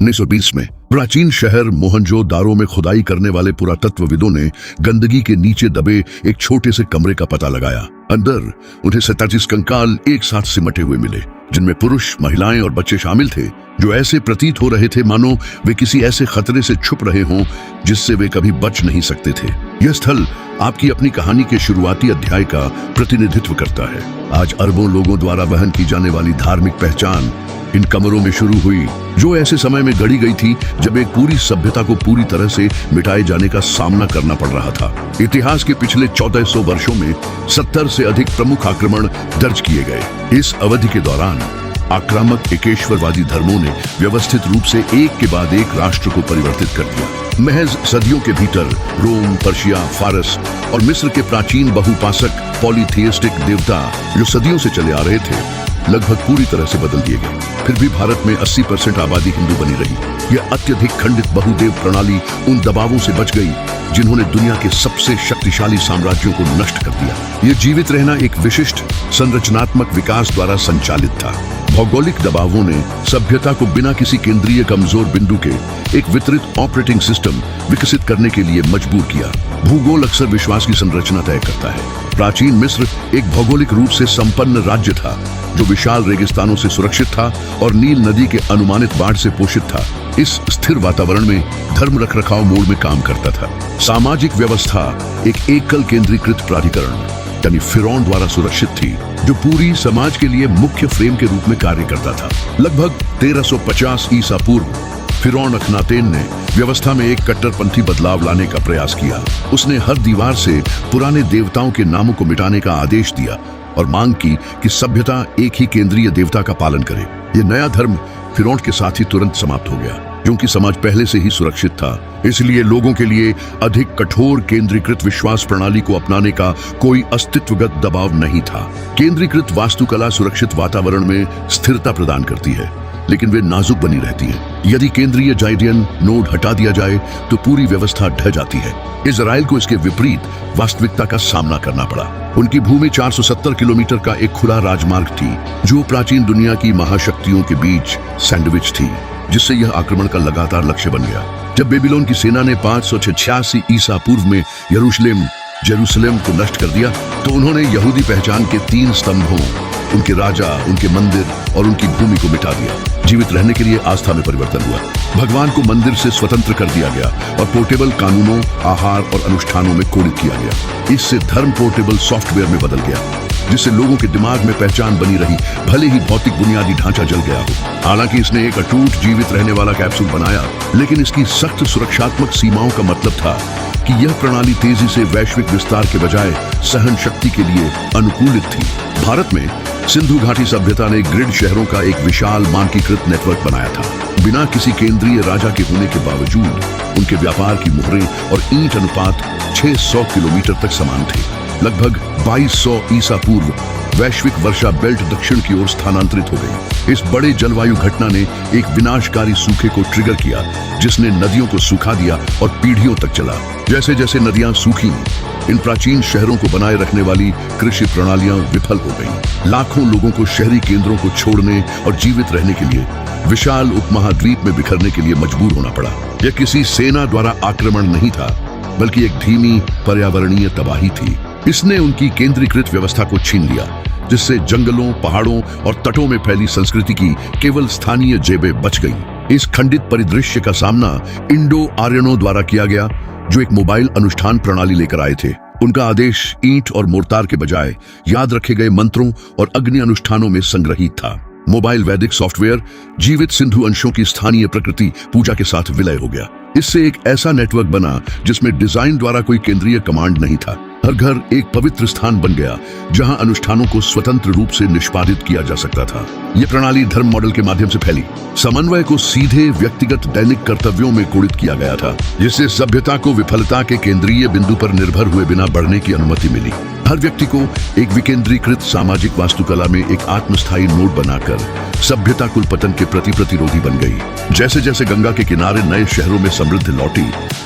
1920 में प्राचीन शहर मोहनजोदारो में खुदाई करने वाले पुरातत्वविदों ने गंदगी के नीचे दबे एक छोटे से कमरे का पता लगाया। अंदर उन्हें 47 कंकाल एक साथ सिमटे हुए मिले, जिनमें पुरुष, महिलाएं और बच्चे शामिल थे, जो ऐसे प्रतीत हो रहे थे मानो वे किसी ऐसे खतरे से छुप रहे हों जिससे वे कभी बच नहीं सकते थे। यह स्थल आपकी अपनी कहानी के शुरुआती अध्याय का प्रतिनिधित्व करता है। आज अरबों लोगों द्वारा वहन की जाने वाली धार्मिक पहचान इन कमरों में शुरू हुई, जो ऐसे समय में गढ़ी गई थी जब एक पूरी सभ्यता को पूरी तरह से मिटाए जाने का सामना करना पड़ रहा था। इतिहास के पिछले 1400 वर्षों में 70 से अधिक प्रमुख आक्रमण दर्ज किए गए। इस अवधि के दौरान आक्रामक एकेश्वरवादी धर्मों ने व्यवस्थित रूप से एक के बाद एक राष्ट्र को परिवर्तित कर दिया। महज सदियों के भीतर रोम, पर्शिया, फारस और मिस्र के प्राचीन बहुपासक पॉलीथियस्टिक देवता जो सदियों से चले आ रहे थे, लगभग पूरी तरह से बदल दिए गए। फिर भी भारत में 80% आबादी हिंदू बनी रही। यह अत्यधिक खंडित बहुदेव प्रणाली उन दबावों से बच गई जिन्होंने दुनिया के सबसे शक्तिशाली साम्राज्यों को नष्ट कर दिया। यह जीवित रहना एक विशिष्ट संरचनात्मक विकास द्वारा संचालित था। भौगोलिक दबावों ने सभ्यता को बिना किसी केंद्रीय कमजोर बिंदु के एक वितरित ऑपरेटिंग सिस्टम विकसित करने के लिए मजबूर किया। भूगोल अक्सर विश्वास की संरचना तय करता है। प्राचीन मिस्र एक भौगोलिक रूप से संपन्न राज्य था, जो विशाल रेगिस्तानों से सुरक्षित था और नील नदी के अनुमानित बाढ़ से पोषित था। इस स्थिर वातावरण में धर्म रखरखाव मोड में काम करता था। सामाजिक व्यवस्था एक एकल केंद्रीकृत प्राधिकरण यानी फिरौन द्वारा सुरक्षित थी, जो पूरी समाज के लिए मुख्य फ्रेम के रूप में कार्य करता था। लगभग 1350 ईसा पूर्व फिरौन अखनातेन ने व्यवस्था में एक कट्टरपंथी बदलाव लाने का प्रयास किया। उसने हर दीवार से पुराने देवताओं के नामों को मिटाने का आदेश दिया और मांग की कि सभ्यता एक ही केंद्रीय देवता का पालन करे। यह नया धर्म फिरौन के साथ ही तुरंत समाप्त हो गया, क्योंकि समाज पहले से ही सुरक्षित था। इसलिए लोगों के लिए अधिक कठोर केंद्रीकृत विश्वास प्रणाली को अपनाने का कोई अस्तित्वगत दबाव नहीं था। केंद्रीकृत वास्तुकला सुरक्षित वातावरण में स्थिरता प्रदान करती है, लेकिन वे नाजुक बनी रहती है। यदि केंद्रीय जाइडियन नोड हटा दिया जाए तो पूरी व्यवस्था ढह जाती है। इजराइल को इसके विपरीत वास्तविकता का सामना करना पड़ा। उनकी भूमि 470 किलोमीटर का एक खुला राजमार्ग थी, जो प्राचीन दुनिया की महाशक्तियों के बीच सैंडविच थी, जिससे यह आक्रमण का लगातार लक्ष्य बन गया। जब बेबीलोन की सेना ने 586 ईसा पूर्व में जेरूसलेम को नष्ट कर दिया, तो उन्होंने यहूदी पहचान के 3 स्तंभों, उनके राजा, उनके मंदिर और उनकी भूमि को मिटा दिया। जीवित रहने के लिए आस्था में परिवर्तन हुआ। भगवान को मंदिर से स्वतंत्र कर दिया गया और पोर्टेबल कानूनों, आहार और अनुष्ठानों में कोडित किया गया। इससे धर्म पोर्टेबल सॉफ्टवेयर में बदल गया, जिससे लोगों के दिमाग में पहचान बनी रही, भले ही भौतिक बुनियादी ढांचा जल गया हो। हालांकि इसने एक अटूट जीवित रहने वाला कैप्सूल बनाया, लेकिन इसकी सख्त सुरक्षात्मक सीमाओं का मतलब था कि यह प्रणाली तेजी से वैश्विक विस्तार के बजाय सहन शक्ति के लिए अनुकूलित थी। भारत में सिंधु घाटी सभ्यता ने ग्रिड शहरों का एक विशाल मानकीकृत नेटवर्क बनाया था। बिना किसी केंद्रीय राजा के होने के बावजूद उनके व्यापार की मुहरें और ईंट अनुपात 600 किलोमीटर तक समान थे। लगभग 2200 ईसा पूर्व वैश्विक वर्षा बेल्ट दक्षिण की ओर स्थानांतरित हो गई। इस बड़े जलवायु घटना ने एक विनाशकारी सूखे को ट्रिगर किया, जिसने नदियों को सूखा दिया और पीढ़ियों तक चला। जैसे जैसे नदियां सूखी, इन प्राचीन शहरों को बनाए रखने वाली कृषि प्रणालियां विफल हो गईं। लाखों लोगों को शहरी केंद्रों को छोड़ने और जीवित रहने के लिए विशाल उपमहाद्वीप में बिखरने के लिए मजबूर होना पड़ा। यह किसी सेना द्वारा आक्रमण नहीं था, बल्कि एक धीमी पर्यावरणीय तबाही थी। इसने उनकी केंद्रीकृत व्यवस्था को छीन लिया, जिससे जंगलों, पहाड़ों और तटों में फैली संस्कृति की केवल स्थानीय जेबें बच गईं। इस खंडित परिदृश्य का सामना इंडो आर्यनों द्वारा किया गया, जो एक मोबाइल अनुष्ठान प्रणाली लेकर आए थे। उनका आदेश ईंट और मोर्टार के बजाय याद रखे गए मंत्रों और अग्नि अनुष्ठानों में संग्रहित था। मोबाइल वैदिक सॉफ्टवेयर जीवित सिंधु अंशों की स्थानीय प्रकृति पूजा के साथ विलय हो गया। इससे एक ऐसा नेटवर्क बना जिसमें डिजाइन द्वारा कोई केंद्रीय कमांड नहीं था। हर घर एक पवित्र स्थान बन गया, जहां अनुष्ठानों को स्वतंत्र रूप से निष्पादित किया जा सकता था। यह प्रणाली धर्म मॉडल के माध्यम से फैली। समन्वय को सीधे व्यक्तिगत दैनिक कर्तव्यों में कोडित किया गया था, जिससे सभ्यता को विफलता के केंद्रीय बिंदु पर निर्भर हुए बिना बढ़ने की अनुमति मिली। हर व्यक्ति को एक विकेंद्रीकृत सामाजिक वास्तुकला में एक आत्मस्थायी नोड बनाकर सभ्यता कुल पतन के प्रति प्रतिरोधी बन गई। जैसे जैसे गंगा के किनारे नए शहरों में समृद्धि लौटी,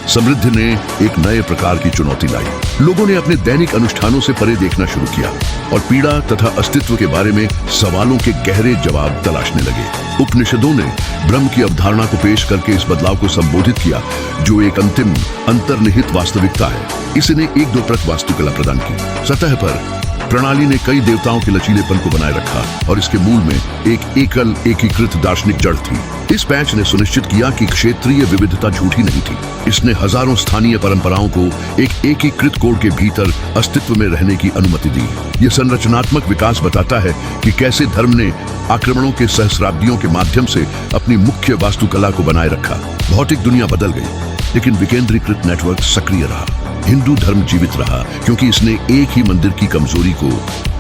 समृद्धि ने एक नए प्रकार की चुनौती लाई। लोगों ने अपने दैनिक अनुष्ठानों से परे देखना शुरू किया और पीड़ा तथा अस्तित्व के बारे में सवालों के गहरे जवाब तलाशने लगे। उपनिषदों ने ब्रह्म की अवधारणा को पेश करके इस बदलाव को संबोधित किया जो एक अंतिम अंतर्निहित वास्तविकता है। इसने एक दो प्रत वास्तुकला प्रदान की। सतह पर प्रणाली ने कई देवताओं के लचीलेपन को बनाए रखा और इसके मूल में एक एकल एकीकृत दार्शनिक जड़ थी। इस पैच ने सुनिश्चित किया कि क्षेत्रीय विविधता झूठी नहीं थी। इसने हजारों स्थानीय परंपराओं को एक एकीकृत कोड के भीतर अस्तित्व में रहने की अनुमति दी। यह संरचनात्मक विकास बताता है कि कैसे धर्म ने आक्रमणों के सहस्राब्दियों के माध्यम से अपनी मुख्य वास्तुकला को बनाए रखा। भौतिक दुनिया बदल गई, लेकिन विकेंद्रीकृत नेटवर्क सक्रिय रहा। हिंदू धर्म जीवित रहा क्योंकि इसने एक ही मंदिर की कमजोरी को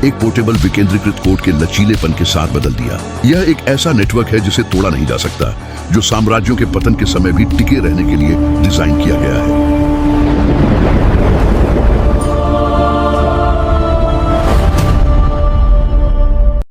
एक पोर्टेबल विकेंद्रीकृत कोड के लचीलेपन के साथ बदल दिया। यह एक ऐसा नेटवर्क है जिसे तोड़ा नहीं जा सकता, जो साम्राज्यों के पतन के समय भी टिके रहने के लिए डिजाइन किया गया है।